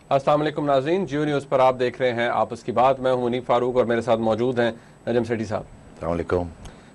अस्सलाम वालेकुम नाज़रीन, जियो न्यूज़ पर आप देख रहे हैं आपस की बात। मैं हूं मुनीफ फारूक और मेरे साथ मौजूद हैं नजम सेठी साहब। अस्सलाम वालेकुम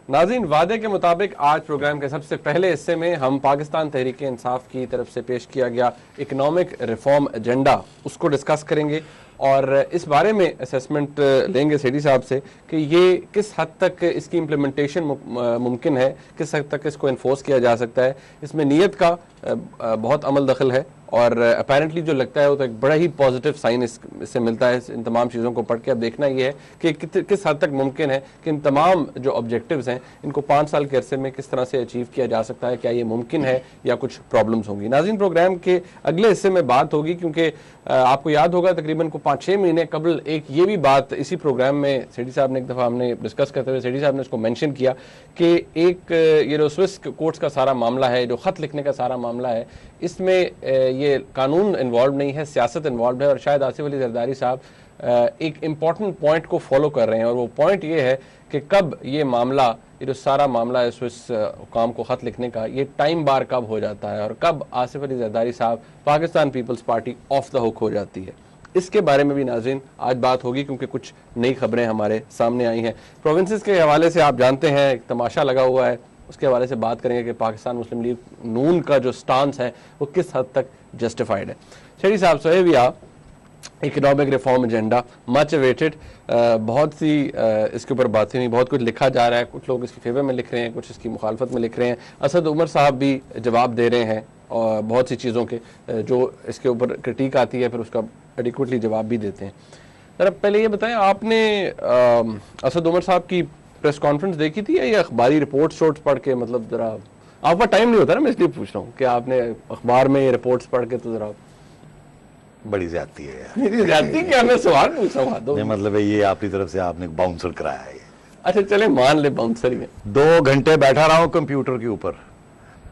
नाज़रीन, वादे के मुताबिक आज प्रोग्राम के सबसे पहले हिस्से में हम पाकिस्तान तहरीक इंसाफ की तरफ से पेश किया गया इकनॉमिक रिफॉर्म एजेंडा उसको डिस्कस करेंगे और इस बारे में असेसमेंट लेंगे सेठी साहब से कि ये किस हद तक इसकी इम्प्लीमेंटेशन मुमकिन है, किस हद तक इसको इन्फोर्स किया जा सकता है। इसमें नीयत का बहुत अमल दखल है और अपेरेंटली जो लगता है वो तो एक बड़ा ही पॉजिटिव साइन इससे मिलता है। इन तमाम चीज़ों को पढ़ के अब देखना ये है कि किस हद तक मुमकिन है कि इन तमाम जो ऑब्जेक्टिव्स हैं इनको 5 साल के अरसे में किस तरह से अचीव किया जा सकता है। क्या ये मुमकिन है या कुछ प्रॉब्लम्स होंगी। नाज़रीन, प्रोग्राम के अगले हिस्से में बात होगी क्योंकि आपको याद होगा तकरीबन को 5-6 महीने कबल एक ये भी बात इसी प्रोग्राम में सेठी साहब ने एक दफ़ा हमने डिस्कस करते हुए सेठी साहब ने इसको मेंशन किया कि एक ये जो स्विस कोर्ट्स का सारा मामला है, जो ख़त लिखने का सारा मामला है, इसमें ये कानून इन्वॉल्व नहीं है, सियासत इन्वॉल्व है और शायद आसिफ अली जरदारी साहब एक इम्पॉर्टेंट पॉइंट को फॉलो कर रहे हैं और वो पॉइंट ये है कि कब ये मामला, ये जो सारा मामला है स्विस हुकाम को ख़त लिखने का, ये टाइम बार कब हो जाता है और कब आसिफ अली जरदारी साहब Pakistan Peoples Party of the हुक हो जाती है। इसके बारे में भी नाज़रीन आज बात होगी क्योंकि कुछ नई खबरें हमारे सामने आई हैं। प्रोविंसेस के हवाले से आप जानते हैं एक तमाशा लगा हुआ है, उसके हवाले से बात करेंगे कि पाकिस्तान मुस्लिम लीग नून का जो स्टांस है वो किस हद तक जस्टिफाइड है। शेरी साहब, सोहेबिया economic reform agenda much awaited, बहुत सी इसके ऊपर बातें हुई, बहुत कुछ लिखा जा रहा है, कुछ लोग इसकी फेवर में लिख रहे हैं, कुछ इसकी मुखालफत में लिख रहे हैं। असद उमर साहब भी जवाब दे रहे हैं और बहुत सी चीज़ों के जो इसके ऊपर क्रिटिक आती है फिर उसका एडिक्वेटली जवाब भी देते हैं। जरा पहले ये बताएं, आपने असद उमर साहब की प्रेस कॉन्फ्रेंस देखी थी या ये अखबारी रिपोर्ट्स पढ़ के, मतलब जरा आपका टाइम नहीं होता ना, मैं इसलिए पूछ रहा हूँ कि आपने अखबार में ये रिपोर्ट्स पढ़ के तो जरा बड़ी ज्यादती है यार। मेरी ज्यादती क्या, मैं सवाल पूछ रहा हूँ। मतलब है ये आपकी तरफ से आपने बाउंसर कराया है। अच्छा चले मान ले बाउंसर ही है। 2 घंटे बैठा रहा हूँ कंप्यूटर के ऊपर,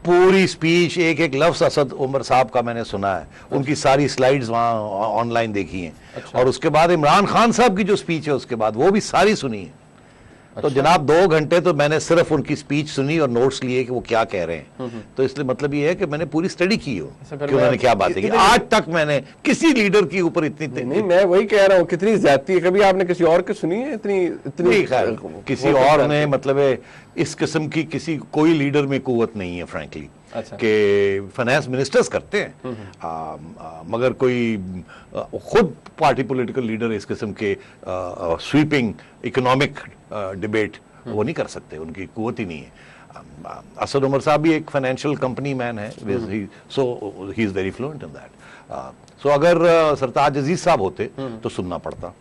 पूरी स्पीच एक एक लफ्ज असद उमर साहब का मैंने सुना है, उनकी सारी स्लाइड्स वहाँ ऑनलाइन देखी हैं। अच्छा। और उसके बाद इमरान खान साहब की जो स्पीच है उसके बाद वो भी सारी सुनी है। तो जनाब 2 घंटे तो मैंने सिर्फ उनकी स्पीच सुनी और नोट्स लिए कि वो क्या कह रहे हैं। तो इसलिए मतलब ये है कि मैंने पूरी स्टडी की हो कि उन्होंने क्या बातें की। आज तक मैंने किसी लीडर के ऊपर इतनी नहीं, मैं वही कह रहा हूँ कितनी ज्यादती है। कभी आपने किसी और की सुनी है इतनी किसी और ने, मतलब है इस किस्म की किसी कोई लीडर में कुव्वत नहीं है फ्रैंकली। अच्छा। कि फाइनेंस मिनिस्टर्स करते हैं मगर कोई खुद पार्टी पॉलिटिकल लीडर इस किस्म के स्वीपिंग इकोनॉमिक डिबेट वो नहीं कर सकते, उनकी कुव्वत ही नहीं है। असद उमर साहब भी एक फाइनेंशियल कंपनी मैन है, so he is very fluent in that. So अगर सरताज अजीज साहब होते तो सुनना पड़ता,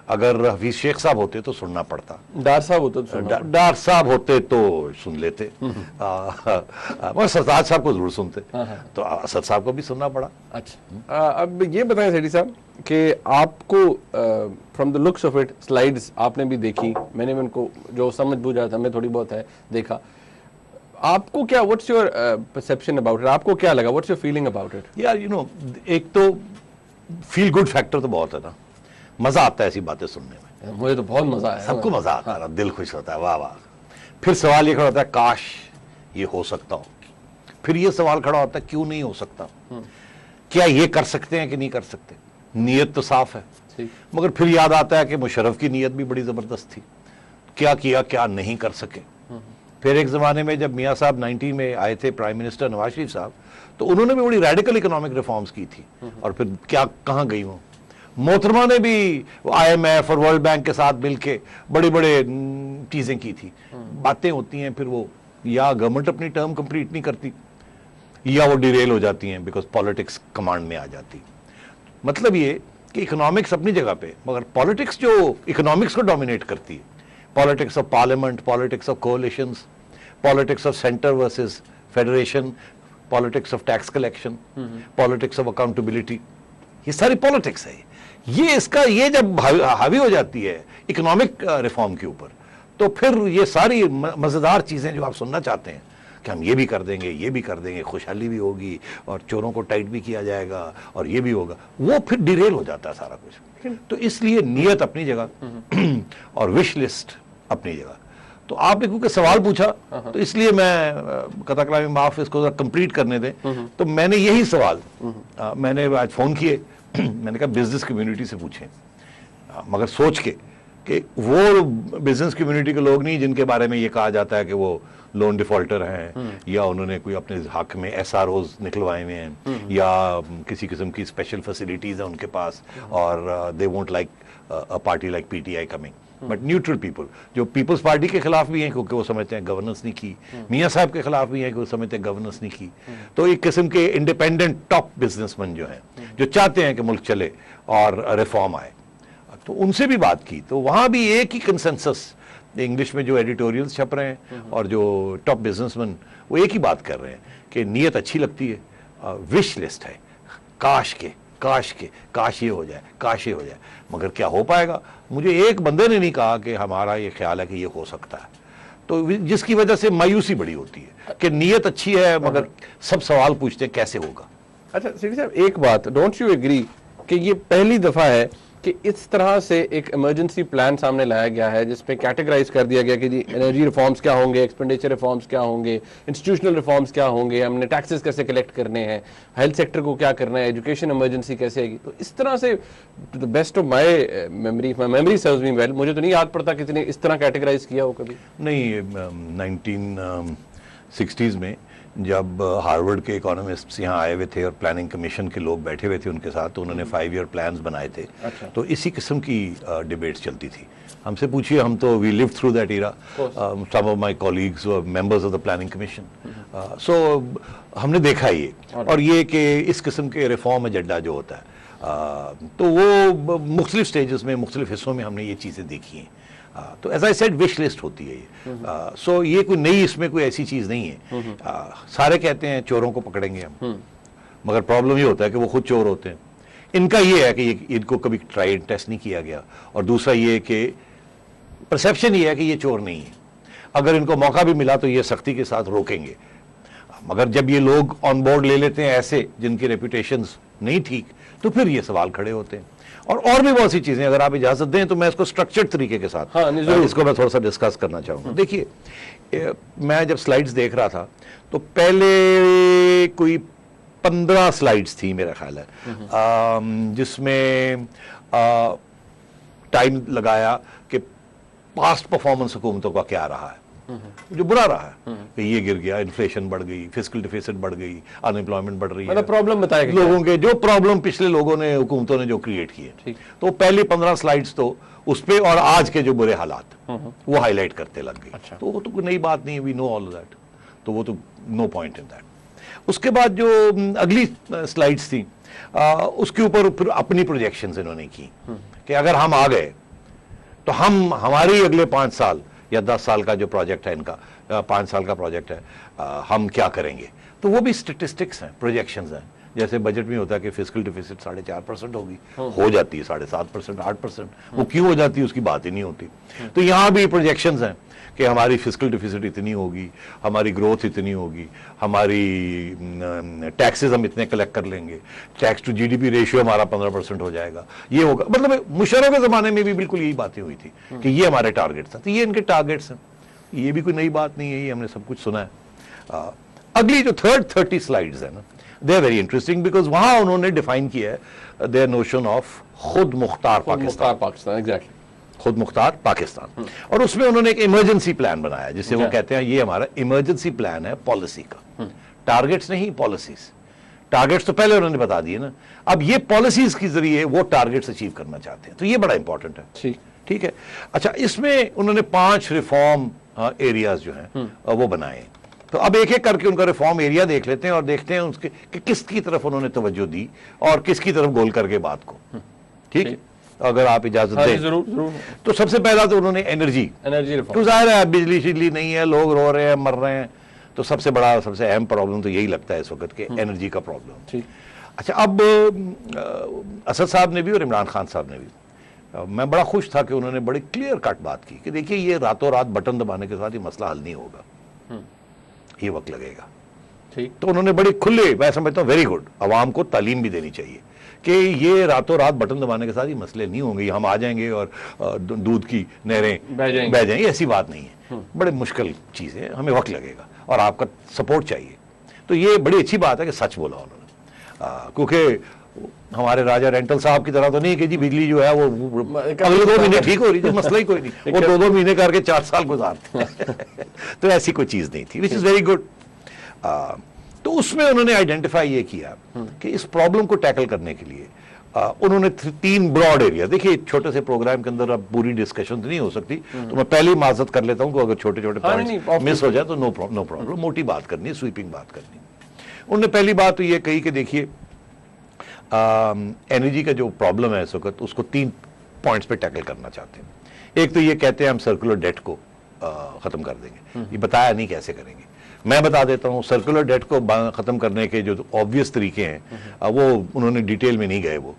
अगर हफीज शेख साहब होते तो सुनना पड़ता, डार साहब होते तो सुन लेते, मगर सरताज साहब को जरूर सुनते, तो असद साहब को भी सुनना पड़ा। अच्छा, अब ये बताएं सेठी साहब कि आपको from the looks of it, slides आपने भी देखी, मैंने भी उनको जो समझ बूझ रहा था मैं थोड़ी बहुत है देखा, आपको क्या, what's your perception about it, आपको क्या लगा, what's your feeling about it? यार यू नो, एक तो फील गुड फैक्टर तो बहुत है ना, मजा आता है ऐसी बातें सुनने में। मुझे तो बहुत मजा आया, सबको मजा आता है, दिल खुश होता है, वाह वाह। फिर सवाल ये खड़ा होता है काश ये हो सकता हो, फिर ये सवाल खड़ा होता है क्यों नहीं हो सकता, क्या ये कर सकते हैं कि नहीं कर सकते। नीयत तो साफ है, मगर फिर याद आता है कि मुशर्रफ की नीयत भी बड़ी जबरदस्त थी, क्या किया क्या नहीं कर सके। फिर एक ज़माने में जब मियाँ साहब 90 में आए थे, प्राइम मिनिस्टर नवाज शरीफ साहब, तो उन्होंने भी बड़ी रेडिकल इकोनॉमिक रिफॉर्म्स की थी और फिर क्या कहाँ गई वो। मोहतरमा ने भी IMF और वर्ल्ड बैंक के साथ मिलके बड़ी बड़े चीज़ें की थी। बातें होती हैं फिर वो या गवर्नमेंट अपनी टर्म कंप्लीट नहीं करती या वो डिरेल हो जाती हैं बिकॉज पॉलिटिक्स कमांड में आ जाती। मतलब ये कि इकोनॉमिक्स अपनी जगह पे, मगर पॉलिटिक्स जो इकोनॉमिक्स को डोमिनेट करती है, politics of parliament, politics of कोalitions, politics of centre versus federation, politics of tax collection, politics of accountability, ये सारी पॉलिटिक्स है। ये जब हावी हो जाती है इकोनॉमिक रिफॉर्म के ऊपर, तो फिर ये सारी मजेदार चीजें जो आप सुनना चाहते हैं कि हम ये भी कर देंगे, खुशहाली भी होगी और चोरों को टाइट भी किया जाएगा और ये भी होगा, वो फिर डिरेल हो जाता है सारा कुछ। तो इसलिए नियत अपनी जगह और विश लिस्ट अपनी जगह। तो आपने क्योंकि सवाल पूछा तो इसलिए मैं कथा कलामी माफ इसको कंप्लीट करने दें, तो मैंने यही सवाल मैंने आज फोन किए मैंने कहा बिजनेस कम्युनिटी से पूछें, मगर सोच के कि वो बिजनेस कम्युनिटी के लोग नहीं जिनके बारे में ये कहा जाता है कि वो लोन डिफॉल्टर हैं या उन्होंने कोई अपने हक में SROs निकलवाए हुए हैं या किसी किस्म की स्पेशल फैसिलिटीज है उनके पास और they won't like a party like PTI coming, but neutral people जो पीपल्स पार्टी के खिलाफ भी हैं क्योंकि वो समझते हैं गवर्नेंस नहीं की, मियां साहब के खिलाफ भी हैं कि वो समझते हैं गवर्नेंस नहीं की। तो एक किस्म के इंडिपेंडेंट टॉप बिजनेसमैन जो हैं जो चाहते हैं कि मुल्क चले और रिफॉर्म आए, तो उनसे भी बात की तो वहां भी एक ही कंसेंसस, इंग्लिश में जो एडिटोरियल्स छप रहे हैं और जो टॉप बिजनेसमैन वो एक ही बात कर रहे हैं कि नीयत अच्छी लगती है, विश लिस्ट है, काश ये हो जाए, काश ये हो जाए, मगर क्या हो पाएगा? मुझे एक बंदे ने नहीं कहा कि हमारा ये ख्याल है कि ये हो सकता है, तो जिसकी वजह से मायूसी बड़ी होती है कि नीयत अच्छी है मगर सब सवाल पूछते हैं कैसे होगा। अच्छा सीडी साहब, एक बात, डोंट यू एग्री कि ये पहली दफा है कि इस तरह से एक इमरजेंसी प्लान सामने लाया गया है जिसपे कैटेगराइज कर दिया गया कि जी एनर्जी रिफॉर्म्स क्या होंगे, एक्सपेंडिचर रिफॉर्म्स क्या होंगे, इंस्टीट्यूशनल रिफॉर्म्स क्या होंगे, हमने टैक्सेस कैसे कलेक्ट करने हैं, हेल्थ सेक्टर को क्या करना है, एजुकेशन इमरजेंसी कैसे आएगी। तो इस तरह से to the best of my memory serves me well, मुझे तो नहीं याद पड़ता किसी ने इस तरह कैटेगराइज किया हो कभी। नहीं, 1960s में जब हार्वर्ड के इकोनॉमिस्ट्स यहाँ आए हुए थे और प्लानिंग कमीशन के लोग बैठे हुए थे उनके साथ, तो उन्होंने 5 ईयर प्लान्स बनाए थे। अच्छा। तो इसी किस्म की डिबेट्स चलती थी। हमसे पूछिए, हम तो we live through that era, some of my colleagues were members of the planning commission, so हमने देखा ये और ये कि इस किस्म के रिफॉर्म एजेंडा जो होता है तो वो मुख्तलिफ स्टेजेस में मुख्तलिफ हिस्सों में हमने ये चीज़ें देखी हैं। तो as I said wish list होती है ये, सो ये कोई नई, इसमें कोई ऐसी चीज नहीं है। सारे कहते हैं चोरों को पकड़ेंगे हम, मगर प्रॉब्लम ये होता है कि वो खुद चोर होते हैं। इनका ये है कि इनको कभी ट्राई एंड टेस्ट नहीं किया गया, और दूसरा ये कि परसेप्शन ये है कि ये चोर नहीं है। अगर इनको मौका भी मिला तो ये सख्ती के साथ रोकेंगे, मगर जब ये लोग ऑन बोर्ड ले लेते हैं ऐसे जिनकी रेपुटेशंस नहीं ठीक, तो फिर ये सवाल खड़े होते हैं। और भी बहुत सी चीजें, अगर आप इजाजत दें तो मैं इसको स्ट्रक्चर्ड तरीके के साथ इसको मैं थोड़ा सा डिस्कस करना चाहूंगा। देखिए, मैं जब स्लाइड्स देख रहा था तो पहले कोई 15 स्लाइड्स थी मेरा ख्याल है, जिसमें टाइम लगाया कि पास्ट परफॉर्मेंस हुकूमतों का क्या रहा है, जो बुरा रहा है कि ये गिर गया, इन्फ्लेशन बढ़ गई, फिस्कल डिफिसिट बढ़ गई, अनएम्प्लॉयमेंट बढ़ रही है, मतलब प्रॉब्लम बताएगा लोगों के, जो प्रॉब्लम पिछले लोगों ने, हुकूमतों ने जो क्रिएट किए। तो पहली 15 स्लाइड्स तो उस पे और आज के जो बुरे हालात वो हाईलाइट करते लग गई। अच्छा। तो वो तो कोई नई बात नहीं है, वी नो ऑल दैट, तो वो तो नो पॉइंट इन दैट। उसके बाद जो अगली स्लाइड्स थी उसके ऊपर फिर अपनी प्रोजेक्शंस इन्होंने की कि अगर हम आ गए तो हम हमारी अगले 5 साल या 10 साल का जो प्रोजेक्ट है इनका, 5 साल का प्रोजेक्ट है, हम क्या करेंगे। तो वो भी स्टेटिस्टिक्स हैं, प्रोजेक्शंस हैं। जैसे बजट में होता है कि फिस्कल डिफिसिट 4.5% होगी, हो जाती है 7.5%, 8%, वो क्यों हो जाती है उसकी बात ही नहीं होती। तो यहाँ भी प्रोजेक्शंस हैं कि हमारी फिस्कल डिफिसिट इतनी होगी, हमारी ग्रोथ इतनी होगी, हमारी टैक्सेस हम इतने कलेक्ट कर लेंगे, टैक्स टू GDP रेशियो हमारा 15% हो जाएगा, ये होगा। मतलब मुशर्रफ के ज़माने में भी बिल्कुल यही बातें हुई थी कि ये हमारे टारगेट्स हैं। तो ये इनके टारगेट्स हैं, ये भी कोई नई बात नहीं है, ये हमने सब कुछ सुना है। अगली जो 30 स्लाइड्स है ना, they are very interesting because वहां उन्होंने डिफाइन किया है देयर नोशन ऑफ खुद मुख्तार पाकिस्तान, एग्जैक्टली, खुद मुख्तार पाकिस्तान। और उसमें उन्होंने एक इमरजेंसी प्लान बनाया जिसे वो कहते हैं ये हमारा इमरजेंसी प्लान है पॉलिसी का, टारगेट्स नहीं, पॉलिसीज। टारगेट्स तो पहले उन्होंने बता दिए ना, अब ये पॉलिसीज के जरिए वो टारगेट्स अचीव करना चाहते हैं, तो ये बड़ा इंपॉर्टेंट है। ठीक है। अच्छा, इसमें उन्होंने 5 रिफॉर्म एरियाज जो हैं वो बनाए। तो अब एक एक करके उनका रिफॉर्म एरिया देख लेते हैं और देखते हैं उसके कि किसकी तरफ उन्होंने तवज्जो दी और किसकी तरफ गोल करके बात को। ठीक है, अगर आप इजाजत दें। जरूर। तो सबसे पहला तो उन्होंने एनर्जी रिफॉर्म, तो जाहिर है बिजली शिजली नहीं है, लोग रो रहे हैं, मर रहे हैं, तो सबसे बड़ा, सबसे अहम प्रॉब्लम तो यही लगता है इस वक्त के एनर्जी का प्रॉब्लम। अच्छा, अब असद साहब ने भी और इमरान खान साहब ने भी, मैं बड़ा खुश था कि उन्होंने बड़ी क्लियर कट बात की कि देखिए ये रातों रात बटन दबाने के साथ ये मसला हल नहीं होगा, ये वक्त लगेगा। ठीक। तो उन्होंने बड़ी खुले, मैं समझता हूँ वेरी गुड, अवाम को तालीम भी देनी चाहिए कि ये रातों रात बटन दबाने के साथ ये मसले नहीं होंगे, हम आ जाएंगे और दूध की नहरें बह जाएंगी, ऐसी बात नहीं है। बड़े मुश्किल चीज़ है, हमें वक्त लगेगा और आपका सपोर्ट चाहिए। तो ये बड़ी अच्छी बात है कि सच बोला उन्होंने, क्योंकि हमारे राजा रेंटल साहब की तरह तो नहीं कि जी बिजली जो है वो अगले 2 महीने ठीक हो रही थी, मसला ही कोई नहीं, वो 2-2 महीने करके 4 साल गुजारते तो ऐसी कोई चीज नहीं थी, विच इज वेरी गुड। तो उसमें उन्होंने आइडेंटिफाई ये किया कि इस प्रॉब्लम को टैकल करने के लिए उन्होंने 3 ब्रॉड एरिया, देखिए छोटे से प्रोग्राम के अंदर अब पूरी डिस्कशन तो नहीं हो सकती, तो मैं पहले ही माजरत कर लेता हूं कि अगर छोटे छोटे पॉइंट्स मिस हो जाए तो नो प्रॉब्लम, मोटी बात करनी है, स्वीपिंग बात करनी है। उन्होंने पहली बात तो ये कही कि देखिए एनर्जी का जो प्रॉब्लम है इस वक्त, उसको 3 पॉइंट्स पे टैकल करना चाहते हैं। एक तो ये कहते हैं हम सर्कुलर डेट को खत्म कर देंगे, ये बताया नहीं कैसे करेंगे, मैं बता देता हूं। सर्कुलर डेट को खत्म करने के जो ऑब्वियस तरीके हैं वो उन्होंने डिटेल में नहीं गए। वो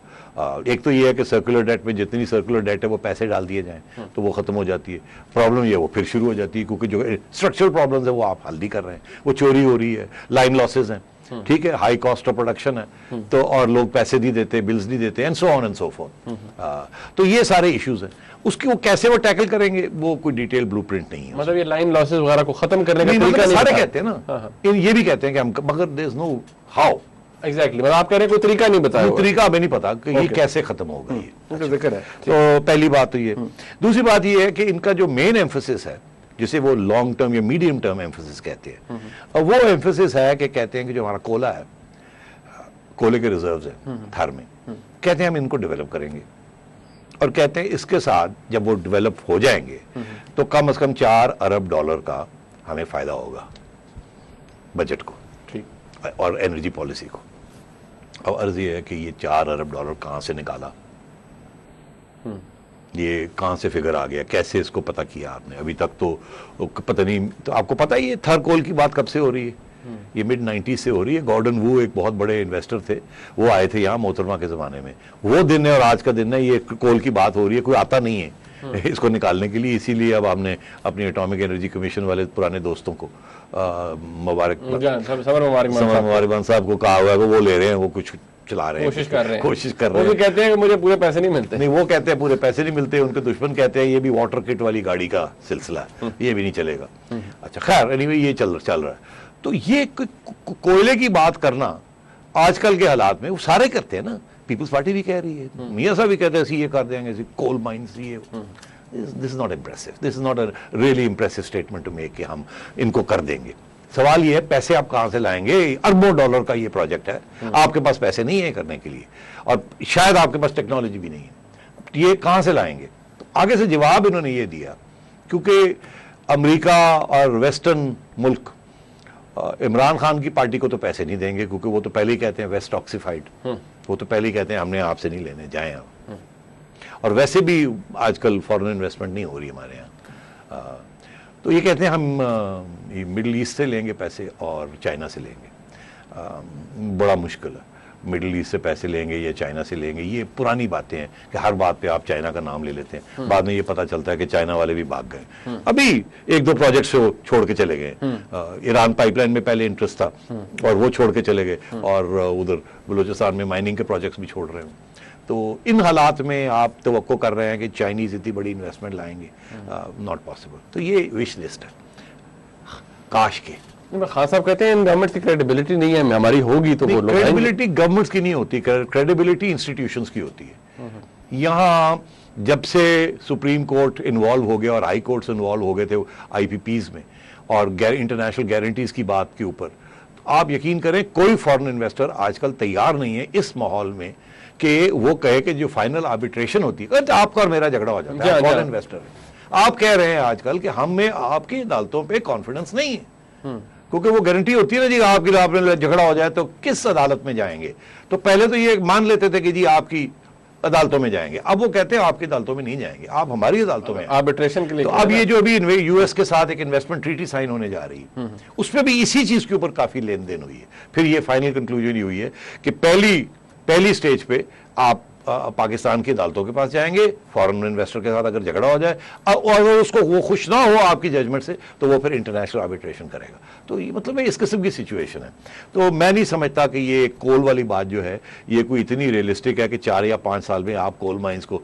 एक तो ये है कि सर्कुलर डेट में जितनी सर्कुलर डेट है वो पैसे डाल दिए जाएं तो वो खत्म हो जाती है, प्रॉब्लम ये वो फिर शुरू हो जाती है, क्योंकि जो स्ट्रक्चरल प्रॉब्लम्स है वो आप हल नहीं कर रहे हैं, वो चोरी हो रही है, लाइन लॉसेज हैं, ठीक है, हाई कॉस्ट ऑफ प्रोडक्शन है, तो और लोग पैसे नहीं देते, बिल्स नहीं देते, and so on and so fourth. तो ये सारे इश्यूज हैं, उसकी वो कैसे वो टैकल करेंगे वो कोई डिटेल ब्लूप्रिंट नहीं है। मतलब ये लाइन लॉसेस वगैरह को खत्म करने का नहीं, तरीका नहीं सारे बता। कहते हैं ना, ये भी कहते हैं कि हम, मगर there is no how exactly, मतलब आप कह रहे हैं कोई तरीका नहीं बताया, तरीका हमें नहीं पता कि ये कैसे खत्म होगा। ये जिक्र है। तो पहली बात तो ये, दूसरी बात ये है कि इनका जो मेन एम्फोसिस है, जिसे वो लॉन्ग टर्म या मीडियम टर्म एम्फोसिस कहते हैं, और वो एम्फोसिस है कि कहते हैं कि जो हमारा कोला है, कोले के रिजर्व्स हैं थार में, कहते हैं हम इनको डेवलप करेंगे, और कहते हैं इसके साथ जब वो डेवलप हो जाएंगे तो कम से कम $4 अरब का हमें फायदा होगा बजट को, ठीक, और एनर्जी पॉलिसी को। अब अर्ज ये है कि ये $4 अरब कहां से निकाला, ये कहां से फिगर आ गया, कैसे इसको पता किया आपने? अभी तक तो पता नहीं। तो आपको पता ही है थर कोल की बात कब से हो रही है, ये मिड 90s से हो रही है। गॉर्डन वू एक बहुत बड़े इन्वेस्टर थे, वो आए थे यहाँ मोहतरमा के जमाने में, वो दिन है और आज का दिन है, ये कोल की बात हो रही है, कोई आता नहीं है इसको निकालने के लिए। इसीलिए अब हमने अपनी एटॉमिक एनर्जी कमीशन वाले पुराने दोस्तों को मुबारकबाद साहब को कहा हुआ है, वो ले रहे हैं, वो कुछ चला रहे हैं, कोशिश कर रहे हैं। वो कहते हैं कि मुझे पूरे पैसे नहीं मिलते। नहीं, वो कहते हैं पूरे पैसे नहीं मिलते, उनके दुश्मन कहते हैं ये भी वाटर किट वाली गाड़ी का सिलसिला है, ये भी नहीं चलेगा। अच्छा खैर, एनीवे ये चल रहा है। तो ये कोयले की बात करना आजकल के हालात में वो सारे करते हैं ना, पीपल्स पार्टी भी कह रही है, मियां साहब भी कहते हैं ये कर देंगे, कोल माइंस ये। This is not impressive, this is not a really impressive statement to make कि हम इनको कर देंगे। सवाल ये है पैसे आप कहां से लाएंगे? अरबों डॉलर का ये प्रोजेक्ट है, आपके पास पैसे नहीं है करने के लिए, और शायद आपके पास टेक्नोलॉजी भी नहीं है, ये कहां से लाएंगे? तो आगे से जवाब इन्होंने ये दिया, क्योंकि अमेरिका और वेस्टर्न मुल्क इमरान खान की पार्टी को तो पैसे नहीं देंगे, क्योंकि वो तो पहले ही कहते हैं वेस्ट ऑक्सीफाइड, वो तो पहले ही कहते हैं हमने आपसे नहीं लेने, जाएं आप। और वैसे भी आजकल फॉरेन इन्वेस्टमेंट नहीं हो रही हमारे यहाँ, तो ये कहते हैं हम मिडिल ईस्ट से लेंगे पैसे और चाइना से लेंगे। बड़ा मुश्किल है, मिडिल ईस्ट से पैसे लेंगे या चाइना से लेंगे, ये पुरानी बातें हैं कि हर बात पे आप चाइना का नाम ले लेते हैं, बाद में ये पता चलता है कि चाइना वाले भी भाग गए। अभी 1-2 प्रोजेक्ट से छोड़ के चले गए, ईरान पाइपलाइन में पहले इंटरेस्ट था और वो छोड़ के चले गए, और उधर बलूचिस्तान में माइनिंग के प्रोजेक्ट्स भी छोड़ रहे हैं। तो इन हालात में आप तवक्को कर रहे हैं कि चाइनीज इतनी बड़ी इन्वेस्टमेंट लाएंगे, नॉट पॉसिबल। तो ये विश लिस्ट है, काश के। खान साहब कहते हैं गवर्नमेंट की क्रेडिबिलिटी नहीं है, हमारी होगी तो वो लोग। क्रेडिबिलिटी गवर्नमेंट्स की नहीं होती, क्रेडिबिलिटी इंस्टीट्यूशंस की होती है। यहाँ जब से सुप्रीम कोर्ट इन्वॉल्व हो गया और हाई कोर्ट्स इन्वॉल्व हो गए थे IPPs में और इंटरनेशनल गारंटीज की बात के ऊपर, तो आप यकीन करें कोई फॉरेन इन्वेस्टर आजकल तैयार नहीं है इस माहौल में कि वो कहे कि जो फाइनल आर्बिट्रेशन होती है, आपका और मेरा झगड़ा हो जाता है, फॉरेन इन्वेस्टर है। आप कह रहे हैं आजकल कि हमें आपकी अदालतों पे कॉन्फिडेंस नहीं है, क्योंकि वो गारंटी होती है ना जी, आपने झगड़ा हो जाए तो किस अदालत में जाएंगे। तो पहले तो ये मान लेते थे कि जी आपकी अदालतों में जाएंगे, अब वो कहते हैं आपकी अदालतों में नहीं जाएंगे, आप हमारी अदालतों में आर्बिट्रेशन के लिए। तो अब ये जो अभी US के साथ एक इन्वेस्टमेंट ट्रीटी साइन होने जा रही है, उसमें भी इसी चीज के ऊपर काफी लेन देन हुई है। फिर ये फाइनल कंक्लूजन ही हुई है कि पहली स्टेज पे आप पाकिस्तान की अदालतों के पास जाएंगे फॉरेन इन्वेस्टर के साथ अगर झगड़ा हो जाए, और उसको वो खुश ना हो आपकी जजमेंट से, तो वो फिर इंटरनेशनल आर्बिट्रेशन करेगा। तो ये मतलब इस किस्म की सिचुएशन है। तो मैं नहीं समझता कि ये कोल वाली बात जो है ये कोई इतनी रियलिस्टिक है कि 4 या 5 साल में आप कोल माइंस को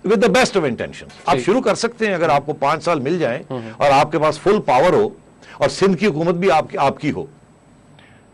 with the best of intention आप शुरू कर सकते हैं। अगर आपको 5 साल मिल जाए और आपके पास फुल पावर हो और सिंध की हुकूमत भी आपकी हो,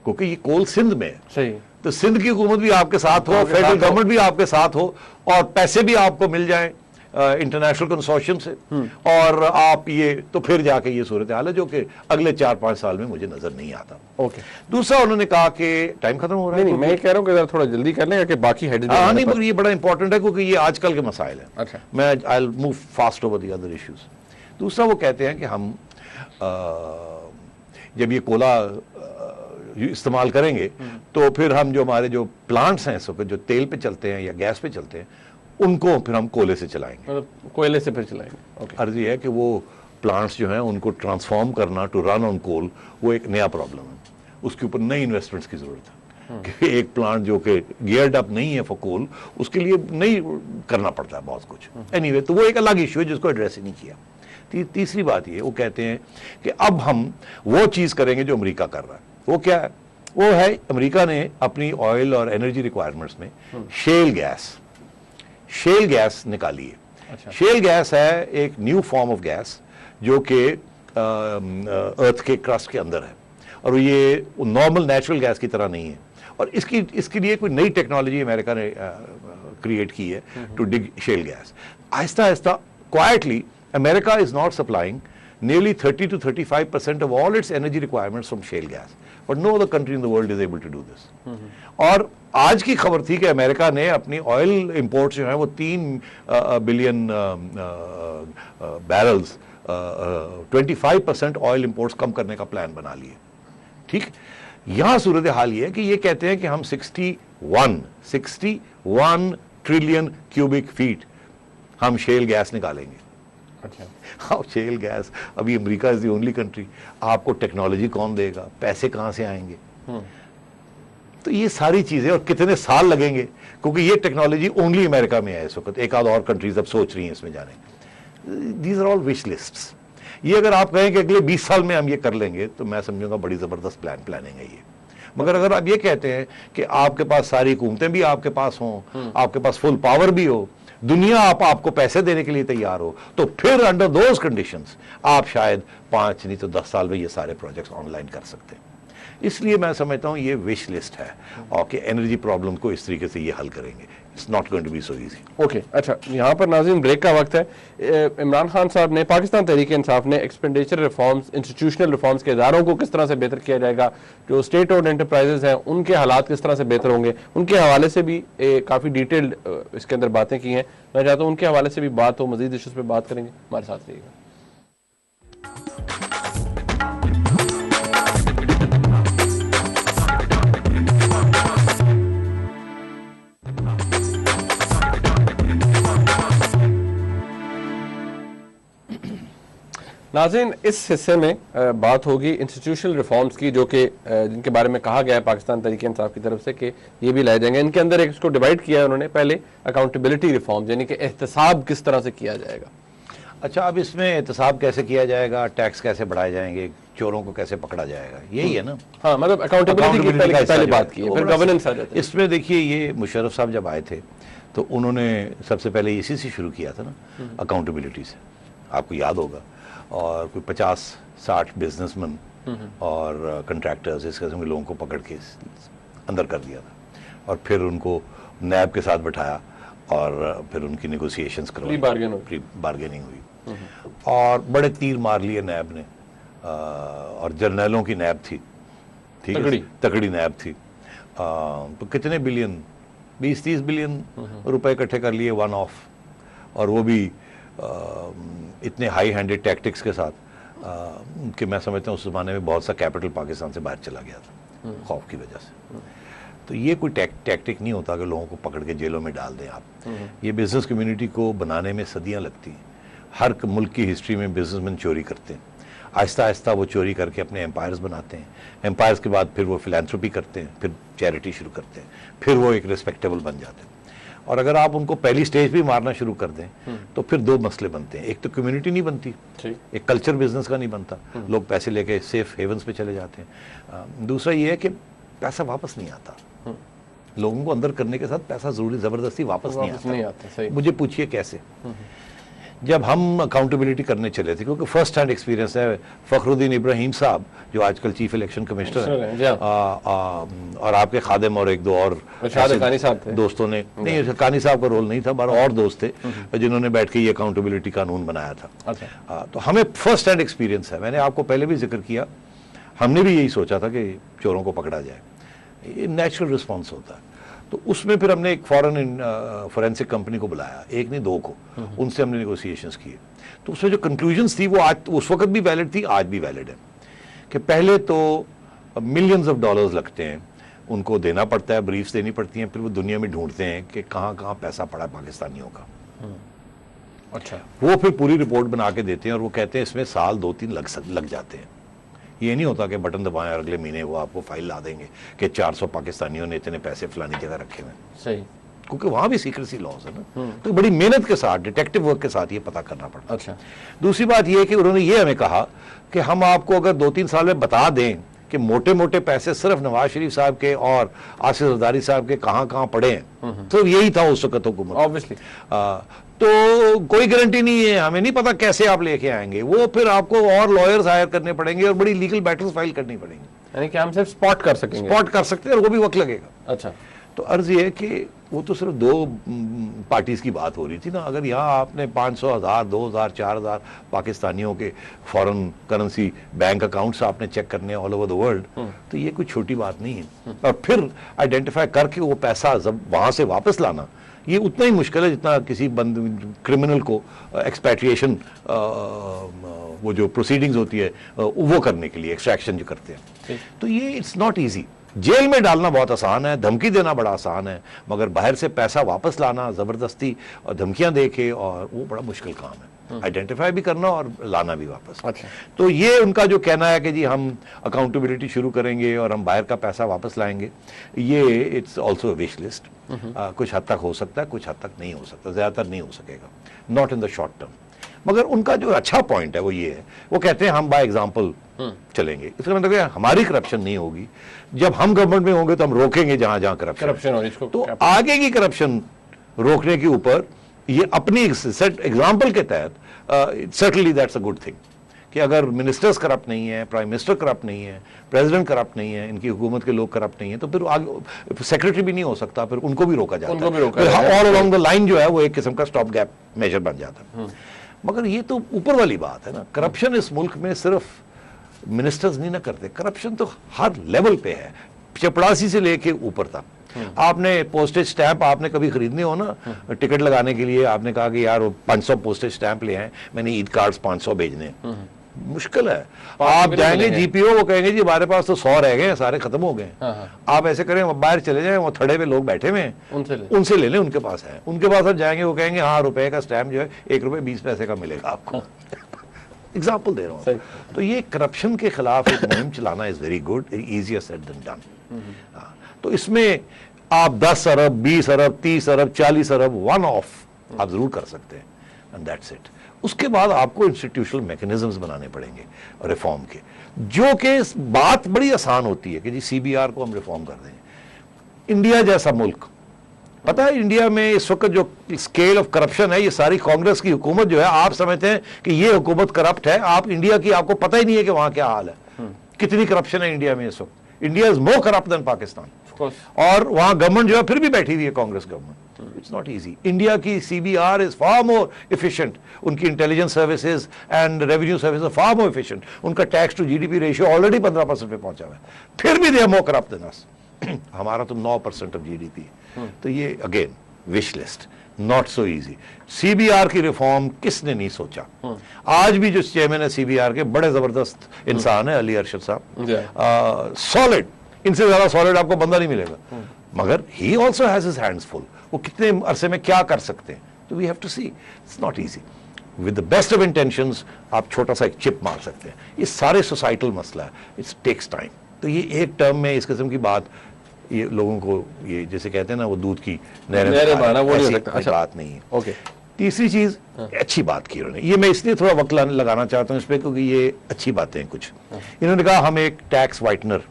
क्योंकि ये कोल सिंध में है। सही। तो सिंध की हुकूमत भी आपके साथ हो, फेडरल गवर्नमेंट भी आपके साथ हो, और पैसे भी आपको मिल जाए इंटरनेशनल कंसोर्शियम से, और आप ये, तो फिर जाके ये सूरत हाल है जो कि अगले 4-5 साल में मुझे नजर नहीं आता। ओके। दूसरा उन्होंने कहा कि टाइम खत्म हो रहा है। नहीं, मैं कह रहा हूँ कि जरा थोड़ा जल्दी कर लें कि बाकी हेड। हाँ नहीं, मगर ये बड़ा इंपॉर्टेंट है क्योंकि ये आजकल के मसाइल हैं। अच्छा। मैं I will move fast over the other issues. दूसरा वो कहते हैं कि हम जब ये कोला इस्तेमाल करेंगे तो फिर हम जो हमारे जो प्लांट्स हैं इस वक्त जो तेल पे चलते हैं या गैस पे चलते हैं उनको फिर हम कोयले से चलाएंगे, मतलब कोयले से फिर चलाएंगे। ओके। अर्ज ये है कि वो प्लांट्स जो हैं उनको ट्रांसफॉर्म करना टू रन ऑन कोल वो एक नया प्रॉब्लम है, उसके ऊपर नई इन्वेस्टमेंट्स की जरूरत है। कि एक प्लांट जो कि गियर्ड अप नहीं है फॉर कोल, उसके लिए नहीं करना पड़ता है बहुत कुछ। एनीवे, तो वो एक अलग इशू है जिसको एड्रेस ही नहीं किया। तीसरी बात ये, वो कहते हैं कि अब हम वो चीज करेंगे जो अमेरिका कर रहा है। वो क्या है? वो है अमेरिका ने अपनी ऑयल और एनर्जी रिक्वायरमेंट्स में शेल गैस निकाली है। अच्छा। शेल गैस है एक न्यू फॉर्म ऑफ गैस जो कि अर्थ के क्रस्ट के अंदर है, और ये नॉर्मल नेचुरल गैस की तरह नहीं है। और इसके लिए कोई नई टेक्नोलॉजी अमेरिका ने क्रिएट की है to dig shell gas. Aahista Aahista quietly America is not supplying nearly 30 to 35% of all its energy requirements from shale gas, but no other country in the world is able to do this. और आज की खबर थी कि America ने अपनी oil imports जो है वो 3 बिलियन बैरल्स 25% ऑयल इंपोर्ट्स कम करने का प्लान बना लिए। ठीक, यहां सूरत हाल ये है कि ये कहते हैं कि हम 61 ट्रिलियन क्यूबिक फीट हम शेल गैस निकालेंगे। अच्छा। हाँ, शेल गैस, अभी America is the only country, आपको टेक्नोलॉजी कौन देगा, पैसे कहां से आएंगे? तो ये सारी चीजें, और कितने साल लगेंगे, क्योंकि ये टेक्नोलॉजी ओनली अमेरिका में है इस वक्त। एक आध और कंट्रीज अब सोच रही हैं इसमें जाने। These are all wish lists. ये अगर आप कहें कि अगले 20 साल में हम ये कर लेंगे तो मैं समझूंगा बड़ी जबरदस्त प्लानिंग है ये। मगर अगर आप ये कहते हैं कि आपके पास सारी हुकूमतें भी आपके पास हों, आपके पास फुल पावर भी हो, दुनिया आपको पैसे देने के लिए तैयार हो, तो फिर अंडर दोज कंडीशंस आप शायद 5 नहीं तो 10 साल में ये सारे प्रोजेक्ट्स ऑनलाइन कर सकते हैं। इसलिए मैं समझता हूं ये विश लिस्ट है, और कि एनर्जी प्रॉब्लम को इस तरीके से ये हल करेंगे। It's not going to be so easy. Okay. अच्छा, यहाँ पर नाज़रीन ब्रेक का वक्त है। इमरान खान साहब ने, पाकिस्तान तहरीक इंसाफ ने एक्सपेंडिचर रिफॉर्म्स, इंस्टीट्यूशनल रिफॉर्म्स के इदारों को किस तरह से बेहतर किया जाएगा, जो स्टेट ओन्ड एंटरप्राइजेज हैं उनके हालात किस तरह से बेहतर होंगे, उनके हवाले से भी काफ़ी डिटेल्ड इसके अंदर बातें की हैं। मैं चाहता हूँ उनके हवाले से भी बात हो, मजीद इश्यूज़ पर बात करेंगे। हमारे साथ रहिएगा। नाज़रीन, इस हिस्से में बात होगी इंस्टीट्यूशनल रिफॉर्म्स की, जो कि जिनके बारे में कहा गया है पाकिस्तान तहरीक इंसाफ की तरफ से कि ये भी लाए जाएंगे। इनके अंदर एक इसको डिवाइड किया है उन्होंने। पहले अकाउंटेबिलिटी रिफॉर्म्स, यानी कि एहतसाब किस तरह से किया जाएगा। अच्छा, अब इसमें एहतसाब कैसे किया जाएगा, टैक्स कैसे बढ़ाए जाएंगे, चोरों को कैसे पकड़ा जाएगा, यही है ना। हाँ, मतलब अकाउंटेबिलिटी की पहले बात की है, फिर गवर्नेंस आ जाता है। इसमें देखिए, ये मुशर्रफ साहब जब आए थे तो उन्होंने सबसे पहले इसी से शुरू किया था ना, अकाउंटेबिलिटी से, आपको याद होगा। और कोई 50-60 बिजनेसमैन और कंट्रैक्टर्स, इस किस्म के लोगों को पकड़ के अंदर कर दिया था, और फिर उनको नैब के साथ बैठाया और फिर उनकी नेगोशिएशंस करवाई, प्री बार्गेनिंग हुई, और बड़े तीर मार लिए नैब ने। और जर्नलों की नैब थी, ठीक है, तगड़ी नैब थी। तो कितने बिलियन, 20-30 बिलियन रुपए इकट्ठे कर लिए वन ऑफ, और वो भी इतने हाई हैंडेड टैक्टिक्स के साथ कि मैं समझता हूँ उस ज़माने में बहुत सा कैपिटल पाकिस्तान से बाहर चला गया था खौफ की वजह से। तो ये कोई टैक्टिक नहीं होता कि लोगों को पकड़ के जेलों में डाल दें आप। ये बिजनेस कम्युनिटी को बनाने में सदियां लगती हैं। हर मुल्क की हिस्ट्री में बिजनेसमैन चोरी करते हैं, आहिस्ता आहिस्ता वो चोरी करके अपने एम्पायर्स बनाते हैं। एम्पायर्स के बाद फिर वो फिलैंथ्रोपी करते हैं, फिर चैरिटी शुरू करते हैं, फिर वो एक रिस्पेक्टेबल बन जाते हैं। और अगर आप उनको पहली स्टेज भी मारना शुरू कर दें तो फिर 2 मसले बनते हैं। एक तो कम्युनिटी नहीं बनती, एक कल्चर बिजनेस का नहीं बनता, लोग पैसे लेके सेफ हेवंस पे चले जाते हैं। दूसरा ये है कि पैसा वापस नहीं आता, लोगों को अंदर करने के साथ पैसा जरूरी जबरदस्ती वापस नहीं आता। सही। मुझे पूछिए कैसे। जब हम अकाउंटेबिलिटी करने चले थे, क्योंकि फर्स्ट हैंड एक्सपीरियंस है, फखरुद्दीन इब्राहिम साहब जो आजकल चीफ इलेक्शन कमिश्नर हैं, और आपके खादिम और एक दो और दोस्तों ने, नहीं कानी साहब का रोल नहीं था, बारह और दोस्त थे जिन्होंने बैठ के ये अकाउंटेबिलिटी कानून बनाया था। तो हमें फर्स्ट हैंड एक्सपीरियंस है। मैंने आपको पहले भी जिक्र किया, हमने भी यही सोचा था कि चोरों को पकड़ा जाए, ये नेचुरल रिस्पॉन्स होता है। तो उसमें फिर हमने एक फॉरेन फोरेंसिक कंपनी को बुलाया, एक नहीं दो को, उनसे हमने नेगोशिएशंस किए। तो उसमें जो कंक्लूजन्स थी वो आज उस वक्त भी वैलिड थी, आज भी वैलिड है, कि पहले तो मिलियंस ऑफ डॉलर्स लगते हैं, उनको देना पड़ता है, ब्रीफ्स देनी पड़ती हैं, फिर वो दुनिया में ढूंढते हैं कि कहाँ कहाँ पैसा पड़ा है पाकिस्तानियों का। अच्छा, वो फिर पूरी रिपोर्ट बना के देते हैं और वो कहते हैं इसमें साल 2-3 लग जाते हैं। ये नहीं होता कि बटन दबाएं और अगले महीने वो आपको फाइल ला देंगे कि 400 पाकिस्तानियों ने इतने पैसे फलानी जगह रखे हुए। सही, क्योंकि वहां भी सीक्रेसी लॉज है ना, तो बड़ी मेहनत के साथ, डिटेक्टिव वर्क के साथ ये पता करना पड़ता है। अच्छा, दूसरी बात ये कि उन्होंने ये हमें कहा कि हम आपको अगर 2-3 साल में बता दें कि मोटे मोटे पैसे सिर्फ नवाज शरीफ साहब के और आसिफ जरदारी साहब के कहां कहां पड़े हैं, तो यही था उस वक्त हुकूमत। ऑब्वियसली तो कोई गारंटी नहीं है, हमें नहीं पता कैसे आप लेके आएंगे, वो फिर आपको और लॉयर्स हायर करने पड़ेंगे और बड़ी लीगल बैटल्स फाइल करनी पड़ेंगी, यानी कि हम सिर्फ स्पॉट कर सकेंगे। स्पॉट कर सकते हैं और वो भी वक्त लगेगा। अच्छा, तो अर्ज ये है कि वो तो सिर्फ 2 पार्टीज की बात हो रही थी ना। अगर यहाँ आपने 500, 1000, 2000, 4000 पाकिस्तानियों के फॉरेन करेंसी बैंक अकाउंट्स आपने चेक करने ऑल ओवर द वर्ल्ड, तो ये कोई छोटी बात नहीं है। और फिर आइडेंटिफाई करके वो पैसा जब वहां से वापस लाना, ये उतना ही मुश्किल है जितना किसी क्रिमिनल को एक्सपैट्रिएशन वो जो प्रोसीडिंग्स होती है वो करने के लिए, एक्सट्रैक्शन जो करते हैं। तो ये इट्स नॉट ईजी। जेल में डालना बहुत आसान है, धमकी देना बड़ा आसान है, मगर बाहर से पैसा वापस लाना जबरदस्ती और धमकियां देके, और वो बड़ा मुश्किल काम है, आइडेंटिफाई भी करना और लाना भी वापस। अच्छा, तो ये उनका जो कहना है कि जी हम अकाउंटेबिलिटी शुरू करेंगे और हम बाहर का पैसा वापस लाएंगे, ये इट्स ऑल्सो विश लिस्ट। कुछ हद तक हो सकता है, कुछ हद तक नहीं हो सकता, ज्यादातर नहीं हो सकेगा, not in the short term. मगर उनका जो अच्छा पॉइंट है वो ये है, वो कहते हैं हम बाय एग्जाम्पल चलेंगे। इसका मतलब हमारी करप्शन नहीं होगी, जब हम गवर्नमेंट में होंगे तो हम रोकेंगे जहां जहां करप्शन हो। तो आगे की करप्शन रोकने के ऊपर ये अपनी एग्जाम्पल के तहत certainly that's a good thing, कि अगर मिनिस्टर्स करप्ट नहीं है, प्राइम मिनिस्टर करप्ट नहीं है, प्रेसिडेंट करप्ट नहीं है, इनकी हुकूमत के लोग करप्ट नहीं है, तो फिर आगे सेक्रेटरी भी नहीं हो सकता, फिर उनको भी रोका जाता है। ऑल अलोंग द लाइन जो है वो एक किस्म का स्टॉप गैप मेजर बन जाता है। मगर ये तो ऊपर वाली बात है ना, करप्शन इस मुल्क में सिर्फ मिनिस्टर्स नहीं ना करते, करप्शन तो हर लेवल पे है, चपड़ासी से लेके ऊपर तक। आपने पोस्टेज स्टैंप आपने कभी खरीदने हो ना, टिकट लगाने के लिए आपने कहा कि यार 500 पोस्टेज स्टैंप ले आए, मैंने ईद कार्ड्स 500 भेजने, मुश्किल है। आप जाएंगे जीपीओ, वो कहेंगे जी हमारे पास तो 100 रह गए, सारे खत्म हो गए। आप ऐसे करें, बाहर चले जाएं, वो थड़े पे लोग बैठे हुए हैं, उनसे ले लें, उनके पास है, उनके पास आप जाएंगे, वो कहेंगे हाँ रुपए का स्टैंप जो है 1 रुपए 20 पैसे का मिलेगा आपको। एग्जाम्पल दे रहा हूँ। तो ये करप्शन के खिलाफ एक मुहिम चलाना is very good, easier said than done. तो इसमें आप 10 अरब 20 अरब 30 अरब 40 अरब वन ऑफ आप जरूर कर सकते हैं, एंड दैट्स इट। उसके बाद आपको इंस्टीट्यूशनल मैकेनिज्म्स बनाने पड़ेंगे रिफॉर्म के, जो कि बात बड़ी आसान होती है कि जी सीबीआर को हम रिफॉर्म कर दें। इंडिया जैसा मुल्क, पता है इंडिया में इस वक्त जो स्केल ऑफ करप्शन है, ये सारी कांग्रेस की हुकूमत जो है, आप समझते हैं कि ये हुकूमत करप्ट है, आप इंडिया की आपको पता ही नहीं है कि वहां क्या हाल है, कितनी करप्शन है इंडिया में इस वक्त। India is more corrupt than Pakistan, और वहां गवर्नमेंट जो है फिर भी बैठी हुई है Congress government. It's not easy. India की CBR is far more efficient, उनकी intelligence services and revenue services far more efficient, उनका tax to GDP ratio already 15% पे पहुंचा हुआ है, फिर भी they are more corrupt than us. हमारा तो 9% ऑफ जीडीपी है। तो ये again wish list, not so easy. CBR की रिफॉर्म किसने नहीं सोचा। आज भी जो चेयरमैन है सीबीआर के, बड़े जबरदस्त इंसान है अली अरशद साहब, सॉलिड, इनसे ज्यादा सॉलिड आपको बंदा नहीं मिलेगा, मगर he also has his hands full. वो कितने अरसे में क्या कर सकते हैं, तो we have to see, it's not easy. With the best of intentions आप छोटा सा एक चिप मार सकते हैं, ये सारे सोसाइटल मसला है, इट्स टेक्स टाइम। तो ये एक टर्म में इस किस्म की बात, ये लोगों को ये जैसे कहते हैं ना वो दूध की नहरें बहाना, वो नहीं हो सकता, अच्छा बात नहीं है। ओके, तीसरी चीज, अच्छी बात की उन्होंने, ये मैं इसलिए थोड़ा वक्त लगाना चाहता हूँ इस पर क्योंकि ये अच्छी बातें हैं कुछ। इन्होंने कहा हम एक टैक्स वाइटनर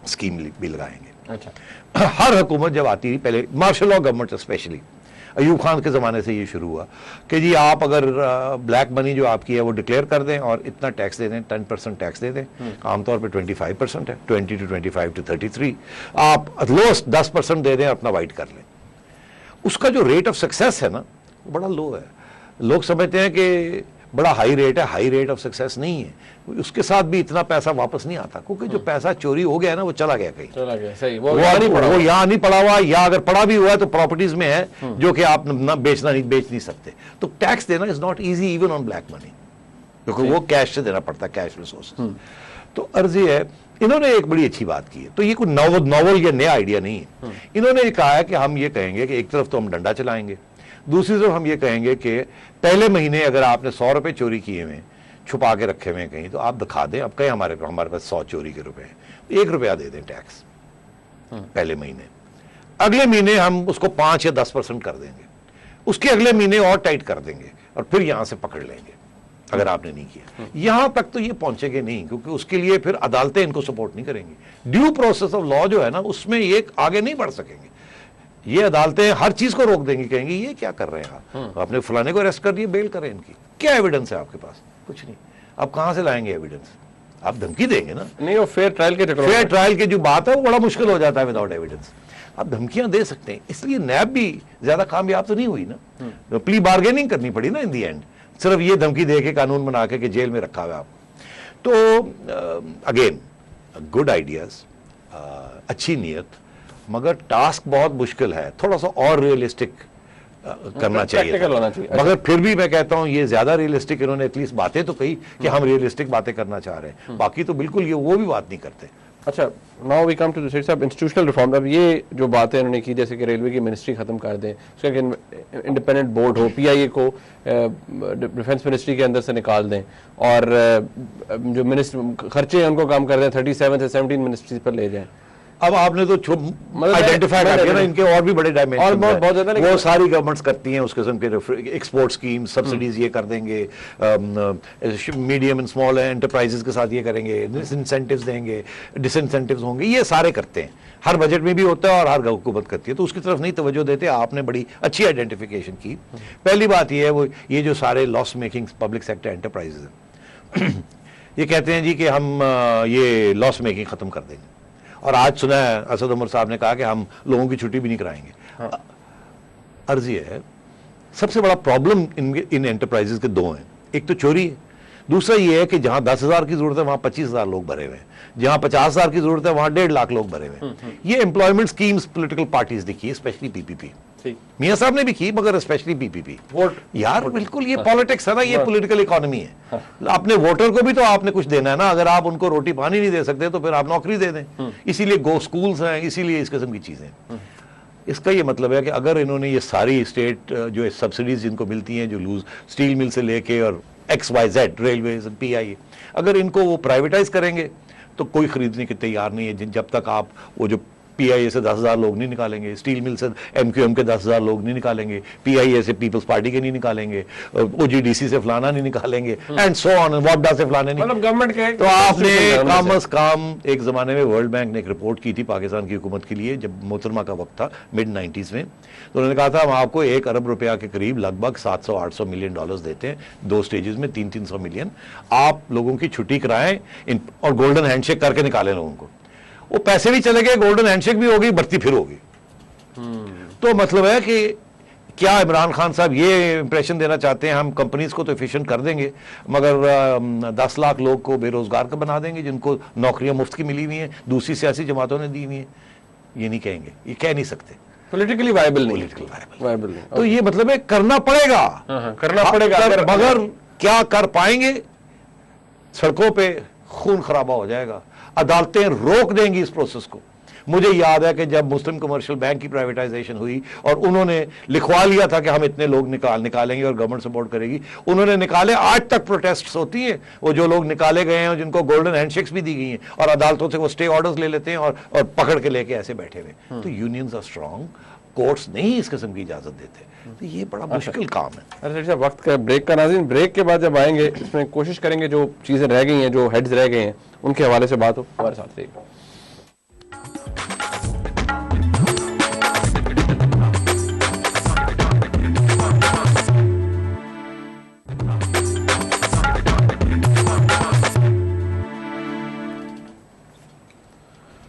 स्कीम भी लगाएंगे। अच्छा, हर हुकूमत जब आती है, पहले martial law government specially, Ayub Khan के ज़माने से ये शुरू हुआ कि जी आप अगर ब्लैक मनी जो आपकी है वो डिक्लेयर कर दें और इतना टैक्स दे दें, 10% टैक्स दे दें, आमतौर पे 25% है, 20 to 25 to 33, आप लोएस्ट 10% दे दें, अपना वाइट कर लें। उसका जो रेट ऑफ सक्सेस है ना वो बड़ा लो है। लोग समझते हैं कि बड़ा हाई रेट है, हाई रेट ऑफ सक्सेस नहीं है, उसके साथ भी इतना पैसा वापस नहीं आता, क्योंकि जो पैसा चोरी हो गया ना वो चला गया कहीं, चला गया, सही, वो यहाँ नहीं पड़ा हुआ, या अगर पड़ा भी हुआ है तो प्रॉपर्टीज में है जो कि आप ना बेच नहीं सकते। तो टैक्स देना is not easy even on black money, क्योंकि वो कैश से देना पड़ता है, कैश रिसोर्सेज। तो अर्जी है, इन्होंने एक बड़ी अच्छी बात की है, तो ये कोई नॉवल या नया आइडिया नहीं है। इन्होंने कहा है कि हम ये कहेंगे कि एक तरफ तो हम डंडा चलाएंगे, दूसरी तरफ हम ये कहेंगे कि पहले महीने अगर आपने 100 रुपए चोरी किए हुए, छुपा के रखे हुए कहीं, तो आप दिखा दें, अब कहीं हमारे पास 100 चोरी के रुपए हैं, 1 रुपया दे दें टैक्स पहले महीने। अगले महीने हम उसको 5 या 10% कर देंगे, उसके अगले महीने और टाइट कर देंगे, और फिर यहां से पकड़ लेंगे अगर आपने नहीं किया। यहां तक तो ये पहुंचेंगे नहीं, क्योंकि उसके लिए फिर अदालतें इनको सपोर्ट नहीं करेंगी। ड्यू प्रोसेस ऑफ लॉ जो है ना, उसमें ये आगे नहीं बढ़ सकेंगे। ये अदालतें हर चीज को रोक देंगी, कहेंगी ये क्या कर रहे हैं आपने फलाने को अरेस्ट कर दिए, बेल करें इनकी, क्या एविडेंस है आपके पास? कुछ नहीं। आप कहां से लाएंगे एविडेंस? आप धमकी देंगे ना, नहीं, वो फेयर ट्रायल के चक्कर, फेयर ट्रायल की जो बात है वो बड़ा मुश्किल हो जाता है विदाउट एविडेंस। आप धमकियां दे सकते हैं, इसलिए नैब भी ज्यादा कामयाब तो नहीं हुई ना, प्ली बार्गेनिंग करनी पड़ी ना इन दी एंड, सिर्फ ये धमकी दे के कानून बना के जेल में रखा हुआ आपको। तो अगेन गुड आइडियाज, अच्छी नीयत, मगर टास्क बहुत मुश्किल है, थोड़ा सा और रियलिस्टिक करना चाहिए, मगर फिर भी मैं कहता हूं ये ज्यादा रियलिस्टिक, इन्होंने एटलीस्ट बातें तो कही कि हम रियलिस्टिक बातें करना चाह रहे हैं, बाकी तो बिल्कुल ये वो भी बात नहीं करते। अच्छा, now we come to the Seth साहब, इंस्टीट्यूशनल रिफॉर्म। अब ये जो बातें इन्होंने की, जैसे कि रेलवे की मिनिस्ट्री खत्म कर दें, उसका इंडिपेंडेंट बोर्ड हो, पीआईए को डिफेंस मिनिस्ट्री के अंदर से निकाल दें, और जो मिनिस्टर खर्चे उनको काम कर दें 37 से 17 मिनिस्ट्रीज पर ले जाएं। अब आपने तो आइडेंटिफाई कर दिया ना, इनके और भी बड़े डायमेंशन, बहुत ज्यादा वो सारी गवर्नमेंट्स करती हैं उस किस्म के एक्सपोर्ट स्कीम, सब्सिडीज ये कर देंगे, मीडियम एंड स्मॉल एंटरप्राइजेस के साथ ये करेंगे, इंसेंटिव्स देंगे, डिसइंसेंटिव्स होंगे, ये सारे करते हैं, हर बजट में भी होता है और हर हुकूमत करती है, तो उसकी तरफ नहीं तवज्जो देते। आपने बड़ी अच्छी आइडेंटिफिकेशन की। पहली बात ये है, वो ये जो सारे loss making public sector enterprises हैं ये कहते हैं जी कि हम ये लॉस मेकिंग खत्म कर देंगे, और आज सुना है असद उमर साहब ने कहा कि हम लोगों की छुट्टी भी नहीं कराएंगे। अर्जी है, सबसे बड़ा प्रॉब्लम इन एंटरप्राइजेस के दो हैं, एक तो चोरी है, दूसरा ये है कि जहां 10,000 की जरूरत है वहां 25,000 लोग भरे हुए हैं, जहां 50,000 की जरूरत है वहां 1.5 लाख लोग भरे हुए हैं। ये एम्प्लॉयमेंट स्कीम्स पॉलिटिकल पार्टीज दिखी, स्पेशली पीपीपी, मियां साहब ने भी की, मगर स्पेशली पीपीपी। यार बिल्कुल ये पॉलिटिक्स है ना, ये पॉलिटिकल इकोनॉमी है। अपने वोटर को भी तो आपने कुछ देना है ना, अगर आप उनको रोटी पानी नहीं दे सकते तो फिर आप नौकरी दे दें। इसीलिए गो स्कूल्स हैं, इसीलिए इस किस्म की चीजें। इसका ये मतलब है कि अगर इन्होंने ये सारी स्टेट जो सब्सिडीज जिनको मिलती हैं, जो लूज स्टील मिल से लेके और XYZ रेलवेज PIA, अगर इनको वो प्राइवेटाइज करेंगे तो कोई खरीदने के तैयार नहीं है, जब तक आप वो जो PIA से 10,000 लोग नहीं निकालेंगे, स्टील मिल से MQM के 10,000 लोग नहीं निकालेंगे, PIA से पीपल्स पार्टी के नहीं निकालेंगे, OGDC से फलाना नहीं निकालेंगे, एंड सो ऑन, वापडा से फलाने नहीं, मतलब गवर्नमेंट के। तो आपने कम अज कम, एक जमाने में वर्ल्ड बैंक ने एक रिपोर्ट की थी पाकिस्तान की हुकूमत के लिए, जब मोहतरमा का वक्त था मिड 90s में, तो उन्होंने कहा था हम आपको 1 अरब रुपया के करीब लगभग 700-800 मिलियन डॉलर्स देते हैं, 2 स्टेजेस में 300-300 मिलियन, आप लोगों की छुट्टी कराएं और गोल्डन हैंडशेक करके निकालें लोगों को। वो पैसे भी चले गए, गोल्डन हैंडशेक भी होगी, भर्ती फिर होगी। तो मतलब है कि क्या इमरान खान साहब ये इंप्रेशन देना चाहते हैं हम कंपनीज को तो एफिशिएंट कर देंगे, मगर 10 लाख लोग को बेरोजगार का बना देंगे जिनको नौकरियां मुफ्त की मिली हुई हैं, दूसरी सियासी जमातों ने दी हुई हैं? ये नहीं कहेंगे, ये कह नहीं सकते, पॉलिटिकली वायबल नहीं, वायबल नहीं। तो ये मतलब है करना पड़ेगा, करना पड़ेगा, मगर क्या कर पाएंगे? सड़कों पे खून खराबा हो जाएगा, अदालतें रोक देंगी इस प्रोसेस को। मुझे याद है कि जब मुस्लिम कमर्शियल बैंक की प्राइवेटाइजेशन हुई और उन्होंने लिखवा लिया था कि हम इतने लोग निकालेंगे और गवर्नमेंट सपोर्ट करेगी, उन्होंने निकाले, आज तक प्रोटेस्ट होती हैं, वो जो लोग निकाले गए हैं जिनको गोल्डन हैंडशेक्स भी दी गई हैं, और अदालतों से वो स्टे ऑर्डर्स ले लेते हैं और पकड़ के लेके ऐसे बैठे हुए। तो यूनियंस आर स्ट्रांग, कोर्ट्स नहीं इस किस्म की इजाजत देते, तो ये बड़ा मुश्किल काम है। अरे वक्त का ब्रेक का नाज़रीन, ब्रेक के बाद जब आएंगे इसमें कोशिश करेंगे जो चीजें रह गई हैं, जो हेड्स रह गए हैं, उनके हवाले से बात हो। हमारे साथ रहिएगा।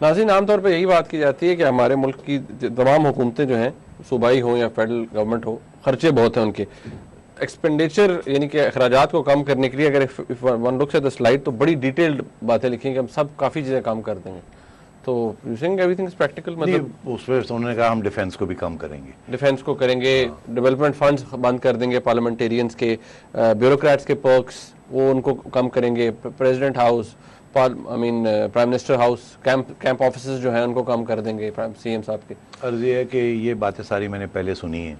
नाज़रीन, आमतौर पर यही बात की जाती है कि हमारे मुल्क की तमाम हुकूमतें जो हैं, सूबाई हो या फेडरल गवर्नमेंट हो, खर्चे बहुत हैं उनके। एक्सपेंडिचर यानी कि अखराजात को कम करने के लिए अगर one looks at the slide तो बड़ी डिटेल्ड बातें लिखी हैं कि हम सब काफ़ी चीज़ें काम कर देंगे। तो you think everything is practical? मतलब उसमें उन्होंने कहा हम डिफेंस को भी कम करेंगे, डिफेंस को करेंगे, डेवलपमेंट फंड्स बंद कर देंगे, पार्लियामेंटेरियंस के, ब्यूरोक्रेट्स के पर्क्स वो उनको कम करेंगे, president house, I mean prime minister house, camp offices जो हैं उनको कम कर देंगे सीएम साहब के। अर्ज ये है कि ये बातें सारी मैंने पहले सुनी है,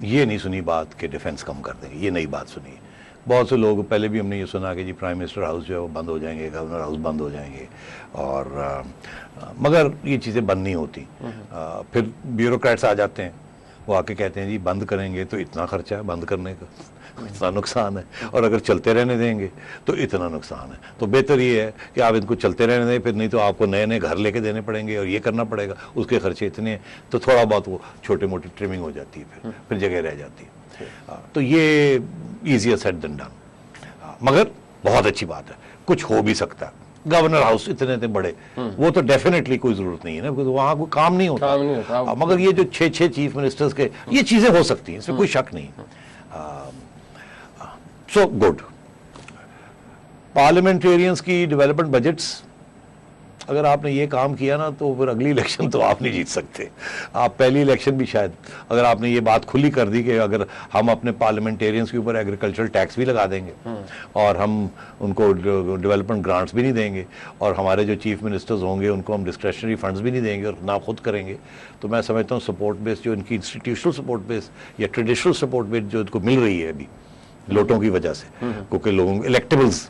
ये नहीं सुनी बात कि डिफेंस कम कर देंगे, ये नई बात सुनी है। बहुत से लोग पहले भी हमने ये सुना कि जी प्राइम मिनिस्टर हाउस जो है वो बंद हो जाएंगे, गवर्नर हाउस बंद हो जाएंगे, और मगर ये चीज़ें बंद नहीं होती। फिर ब्यूरोक्रेट्स आ जाते हैं, वो आके कहते हैं जी बंद करेंगे तो इतना खर्चा है बंद करने का, इतना नुकसान है, और अगर चलते रहने देंगे तो इतना नुकसान है। तो बेहतर ये है कि आप इनको चलते रहने दें, फिर नहीं तो आपको नए नए घर लेके देने पड़ेंगे और ये करना पड़ेगा, उसके खर्चे इतने हैं, तो थोड़ा बहुत वो छोटे मोटी ट्रिमिंग हो जाती है, फिर जगह रह जाती है। तो ये ईजियर सेड देन डन, मगर बहुत अच्छी बात है, कुछ हो भी सकता है। गवर्नर हाउस इतने बड़े, वो तो डेफिनेटली कोई जरूरत नहीं है ना, क्योंकि वहां कोई काम नहीं होता। मगर ये जो 6 चीफ मिनिस्टर्स के, ये चीजें हो सकती हैं, इसमें कोई शक नहीं। So good. पार्लियामेंटेरियंस की डेवलपमेंट बजट्स, अगर आपने ये काम किया ना तो फिर अगली इलेक्शन तो आप नहीं जीत सकते। आप पहली इलेक्शन भी शायद, अगर आपने ये बात खुली कर दी कि अगर हम अपने पार्लियामेंटेरियंस के ऊपर एग्रीकल्चरल टैक्स भी लगा देंगे और हम उनको डेवलपमेंट ग्रांट्स भी नहीं देंगे, और हमारे जो चीफ मिनिस्टर्स होंगे उनको हम डिस्क्रेशनरी फंड्स भी नहीं देंगे और ना खुद करेंगे, तो मैं समझता हूँ सपोर्ट बेस जो इनकी इंस्टीट्यूशनल सपोर्ट बेस या ट्रेडिशनल सपोर्ट बेस जो इनको मिल रही है अभी लोटों की वजह से, क्योंकि लोगों इलेक्टेबल्स,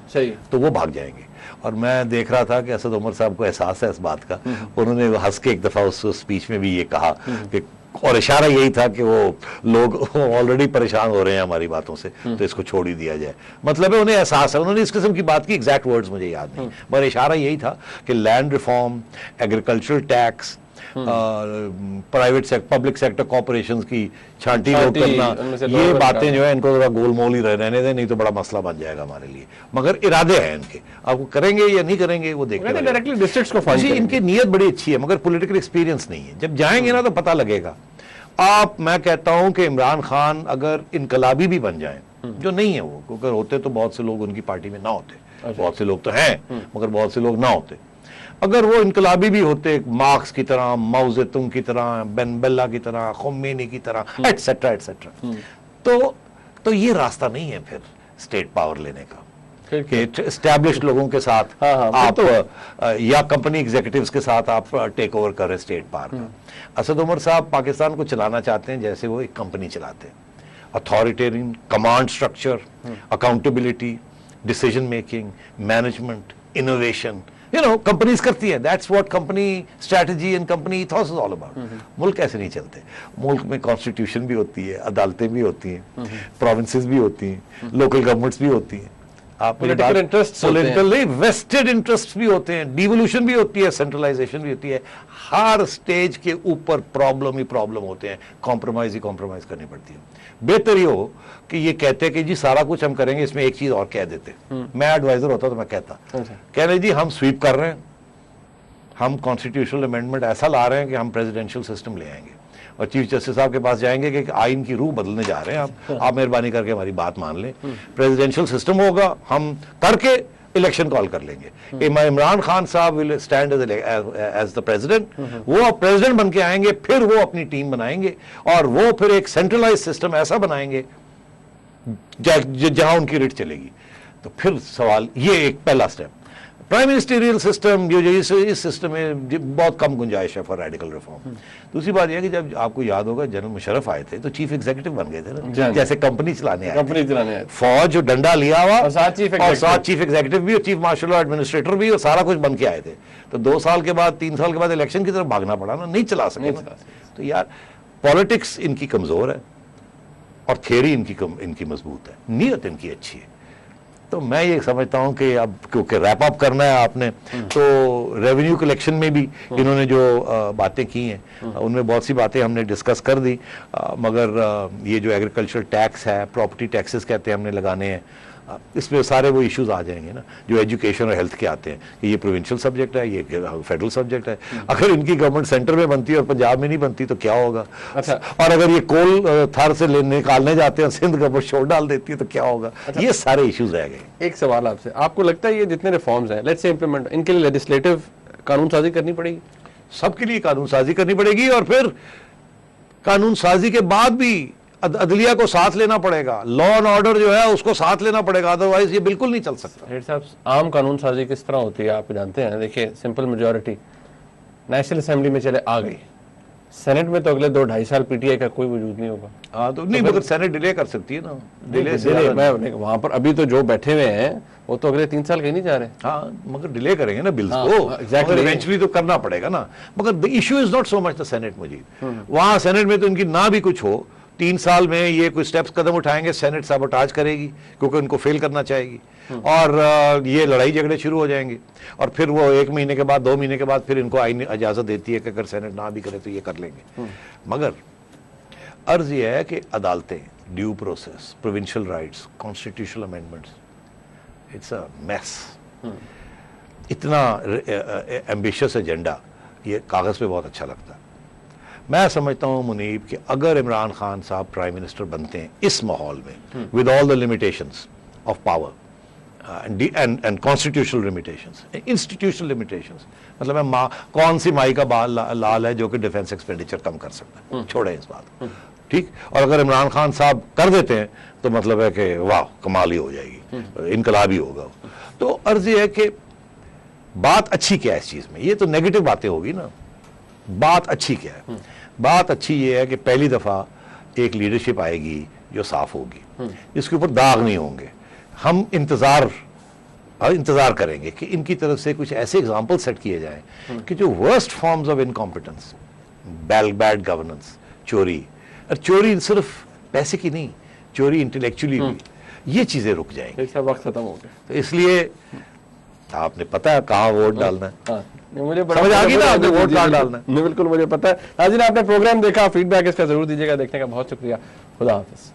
तो वो भाग जाएंगे। और मैं देख रहा था कि असद उमर साहब को एहसास है इस बात का, उन्होंने हंस के एक दफा उस स्पीच में भी ये कहा कि, और इशारा यही था कि वो लोग ऑलरेडी परेशान हो रहे हैं हमारी बातों से, तो इसको छोड़ ही दिया जाए। मतलब है उन्हें एहसास है, उन्होंने इस किस्म की बात की, एग्जैक्ट वर्ड्स मुझे याद नहीं, मगर इशारा यही था कि land reform, agricultural tax, private public sector corporations की छांटी करना, ये बातें जो है इनको थोड़ा गोलमोल ही रहने दें, नहीं तो बड़ा मसला बन जाएगा हमारे लिए। मगर इरादे हैं इनके, आपको करेंगे या नहीं करेंगे वो देखते हैं। डायरेक्टली डिस्ट्रिक्ट्स को फंड, इनकी नीयत बड़ी अच्छी है, मगर पॉलिटिकल एक्सपीरियंस नहीं है। जब जाएंगे ना तो पता लगेगा। मैं कहता हूं कि इमरान खान अगर इनकलाबी भी बन जाए, जो नहीं है वो, अगर होते तो बहुत से लोग उनकी पार्टी में ना होते, बहुत से लोग तो हैं मगर बहुत से लोग ना होते। अगर वो इनकलाबी भी होते, मार्क्स की तरह, माओ जेतुंग की तरह, बेन बेल्ला की तरह, खोमेनी की तरह, एटसेट्रा एटसेट्रा, तो ये रास्ता नहीं है फिर स्टेट पावर लेने का, कि एस्टैब्लिश्ड लोगों के साथ आप या कंपनी एग्जीक्यूटिव्स के साथ आप टेक ओवर करें स्टेट पावर का। असद उमर साहब पाकिस्तान को चलाना चाहते हैं जैसे वो एक कंपनी चलाते हैं, authoritarian command structure, accountability, decision making, management, innovation, companies करती है। That's what company strategy and company ईथॉस is all about. मुल्क ऐसे नहीं चलते। मुल्क में कॉन्स्टिट्यूशन भी होती है, अदालतें भी होती हैं, प्रोविंसेस भी होती हैं, लोकल गवर्नमेंट्स भी होती हैं, पॉलिटिकल इंटरेस्ट, वेस्टेड इंटरेस्ट भी होते हैं, डिवोल्यूशन भी होती है, सेंट्रलाइजेशन भी होती है। हर स्टेज के ऊपर प्रॉब्लम ही प्रॉब्लम होते हैं, कॉम्प्रोमाइज ही कॉम्प्रोमाइज करनी पड़ती है। बेहतर ये हो कि ये कहते हैं कि जी सारा कुछ हम करेंगे, इसमें एक चीज और कह देते। मैं एडवाइजर होता तो मैं कहता, कह रहे जी हम स्वीप कर रहे हैं, हम कॉन्स्टिट्यूशनल अमेंडमेंट ऐसा ला रहे हैं कि हम प्रेसिडेंशियल सिस्टम ले आएंगे, और चीफ जस्टिस साहब के पास जाएंगे कि आइन की रूह बदलने जा रहे हैं, आप मेहरबानी करके हमारी बात मान लें, प्रेसिडेंशियल सिस्टम होगा, हम करके इलेक्शन कॉल कर लेंगे। इमरान खान साहब will stand as the president, वो प्रेसिडेंट बन के आएंगे, फिर वो अपनी टीम बनाएंगे और वो फिर एक सेंट्रलाइज सिस्टम ऐसा बनाएंगे जहां उनकी रिट चलेगी। तो फिर सवाल, ये एक पहला स्टेप। प्राइम मिनिस्टेरियल सिस्टम जो इस सिस्टम में बहुत कम गुंजाइश है फॉर रेडिकल रिफॉर्म। दूसरी बात यह कि जब आपको याद होगा जनरल मुशर्रफ आए थे तो चीफ एग्जीक्यूटिव बन गए थे ना, जैसे कंपनी चलाने आए, फौज जो डंडा लिया हुआ और साथ चीफ एग्जीक्यूटिव भी और चीफ मार्शल लॉ एडमिनिस्ट्रेटर भी और सारा कुछ बन के आए थे। तो 2 साल के बाद 3 साल के बाद इलेक्शन की तरफ भागना पड़ा ना, नहीं चला सके। तो यार पॉलिटिक्स इनकी कमजोर है और थियरी इनकी मजबूत है, नीयत इनकी अच्छी है। तो मैं ये समझता हूं कि अब क्योंकि रैप अप करना है आपने, तो रेवेन्यू कलेक्शन में भी इन्होंने जो बातें की हैं उनमें बहुत सी बातें हमने डिस्कस कर दी, मगर ये जो एग्रीकल्चर टैक्स है, प्रॉपर्टी टैक्सेस कहते हैं हमने लगाने हैं, इसमें सारे वो इश्यूज आ जाएंगे ना जो एजुकेशन और हेल्थ के आते हैं कि ये प्रोविंशियल सब्जेक्ट है, ये फेडरल सब्जेक्ट है। अगर इनकी गवर्नमेंट सेंटर में बनती है और पंजाब में नहीं बनती तो क्या होगा? अच्छा। और अगर ये कोल थर से निकालने जाते हैं, सिंध गवर्नमेंट छोड़ डाल देती है तो क्या होगा? अच्छा। ये सारे इश्यूज रह गए। एक सवाल आपसे, आपको लगता है ये जितने रिफॉर्म्स हैं, लेट्स से इंप्लीमेंट, इनके लिए लेजिस्लेटिव कानून साजी करनी पड़ेगी? सबके लिए कानून साजी करनी पड़ेगी और फिर कानून साजी के बाद भी अदलिया को साथ लेना पड़ेगा, लॉ एंड ऑर्डर जो है उसको साथ लेना पड़ेगा, अदरवाइज ये बिल्कुल नहीं चल सकता। हेड साहब, आम कानून साजी किस तरह होती है आप जानते हैं? देखिए, सिंपल मेजॉरिटी नेशनल असेंबली में चले आ गई, सेनेट में तो अगले 2-2.5 साल पीटीआई का कोई वजूद नहीं होगा। हाँ तो नहीं, मगर सेनेट डिले कर सकती है ना, डिले मैं वहां पर अभी तो जो बैठे हुए हैं वो तो अगले 3 साल कहीं नहीं जा रहे। हाँ मगर डिले करेंगे ना बिल्स हाँ, को, exactly। इवेंचुअली तो करना पड़ेगा ना। मगर the issue is not so much the senate Mujib, वहां सेनेट में तो इनकी ना भी कुछ हो, 3 साल में ये कोई स्टेप्स कदम उठाएंगे, सेनेट साबोटाज करेगी क्योंकि उनको फेल करना चाहेगी और ये लड़ाई झगड़े शुरू हो जाएंगे और फिर वो 1 महीने के बाद 2 महीने के बाद फिर इनको आईन इजाजत देती है कि अगर सेनेट ना भी करे तो ये कर लेंगे। मगर अर्ज ये है कि अदालतें, due process, provincial rights, constitutional amendments, it's a mess. इतना एम्बिशियस एजेंडा ये कागज पे बहुत अच्छा लगता है। मैं समझता हूं मुनीब कि अगर इमरान खान साहब प्राइम मिनिस्टर बनते हैं इस माहौल में, with all the limitations of power and constitutional limitations, institutional limitations, मतलब मैं कौन सी माई का बाल लाल है जो कि डिफेंस एक्सपेंडिचर कम कर सकता है, छोड़े इस बात, ठीक। और अगर इमरान खान साहब कर देते हैं तो मतलब है कि वाह कमाल ही हो जाएगी, इनकलाब ही होगा। तो अर्ज ये है कि बात अच्छी क्या है इस चीज में, ये तो नेगेटिव बातें होगी ना, बात अच्छी क्या है? बात अच्छी ये है कि पहली दफा एक लीडरशिप आएगी जो साफ होगी, इसके ऊपर दाग नहीं होंगे। हम इंतजार करेंगे कि इनकी तरफ से कुछ ऐसे एग्जाम्पल सेट किए जाएं कि जो worst forms of incompetence, bad governance, चोरी, और चोरी सिर्फ पैसे की नहीं, चोरी इंटेलेक्चुअली भी, ये चीजें रुक जाएंगी। वक्त खत्म हो गया, तो इसलिए आपने पता है कहाँ वोट डालना है, मुझे समझ आ गई ना, आपने वोट कहाँ डालना है। बिल्कुल मुझे पता है। नाज़रीन, आपने प्रोग्राम देखा, फीडबैक इसका जरूर दीजिएगा। देखने का बहुत शुक्रिया। खुदा हाफिज।